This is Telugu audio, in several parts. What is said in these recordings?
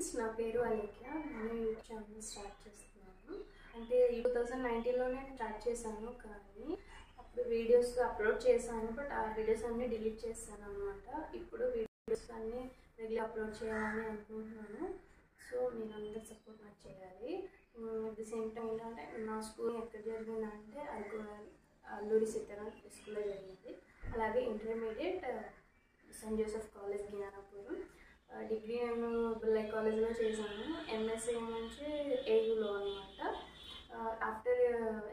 ఫ్రెండ్స్, నా పేరు అలేఖ్య. నేను యూట్యూబ్ ఛానల్ స్టార్ట్ చేస్తున్నాను. అంటే 2019లోనే స్టార్ట్ చేశాను, కానీ అప్పుడు వీడియోస్ అప్లోడ్ చేశాను. బట్ ఆ వీడియోస్ అన్నీ డిలీట్ చేశాను అనమాట. ఇప్పుడు వీడియోస్ అన్నీ రెగ్యులర్ అప్లోడ్ చేయాలని అనుకుంటున్నాను. సో మీరు అందరు సపోర్ట్ నాకు చేయాలి. అట్ ది సేమ్ టైం ఏంటంటే నా స్కూల్ ఎక్కడ జరిగిందంటే అల్లూరి సీతారాం స్కూల్లో జరిగింది. అలాగే intermediate Saint Joseph college Gnanapuram. Degree నేను బిర్లా కాలేజ్లో చేశాను. ఎంఎస్సీ నుంచి ఏయూలో అనమాట. ఆఫ్టర్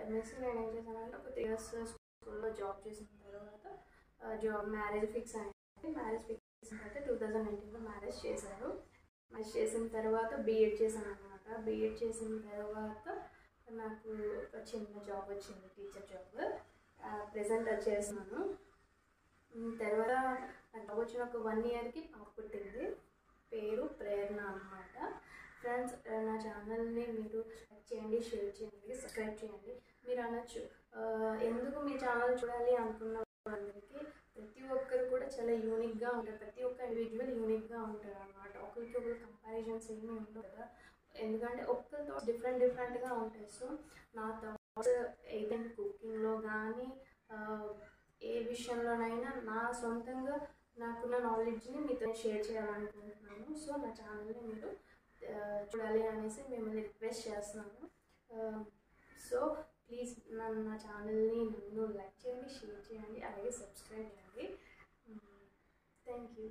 ఎంఎస్సీ నేను ఏం చేశానంటే ఒక 3 years స్కూల్లో జాబ్ చేసిన తర్వాత మ్యారేజ్ ఫిక్స్ అయింది. మ్యారేజ్ ఫిక్స్ చేసిన తర్వాత 2019లో మ్యారేజ్ చేశారు. మ్యారేజ్ చేసిన తర్వాత బీఎడ్ చేశాను అనమాట. బీఎడ్ చేసిన తర్వాత నాకు ఒక చిన్న జాబ్ వచ్చింది, టీచర్ జాబ్. ప్రెజెంట్ అది చేస్తున్నాను. తర్వాత నాకు జాబ్ వచ్చిన ఒక 1 yearకి పాప పుట్టింది. పేరు ప్రేరణ అనమాట. ఫ్రెండ్స్, నా ఛానల్ని మీరు లైక్ చేయండి, షేర్ చేయండి, సబ్స్క్రైబ్ చేయండి. మీరు అనొచ్చు, ఎందుకు మీ ఛానల్ చూడాలి అనుకున్న వాళ్ళందరికీ ప్రతి ఒక్కరు కూడా చాలా యూనిక్గా ఉంటారు. ప్రతి ఒక్క ఇండివిజువల్ యూనిక్గా ఉంటారు అనమాట. ఒకరికి ఒకరు కంపారిజన్స్ ఏమీ ఉండవు కదా. ఎందుకంటే ఒక్కరి థాట్స్ డిఫరెంట్గా ఉంటాయి. సో నా థాట్స్ ఏదైనా కుకింగ్లో కానీ ఏ విషయంలోనైనా నా సొంతంగా నాకున్న నాలెడ్జ్ని మీతో షేర్ చేయాలనుకుంటున్నాను. సో నా ఛానల్ని మీరు చూడాలి అనేసి మిమ్మల్ని రిక్వెస్ట్ చేస్తున్నాను. సో ప్లీజ్ నా ఛానల్ని నన్ను లైక్ చేయండి, షేర్ చేయండి, అలాగే సబ్స్క్రైబ్ చేయండి. Thank you.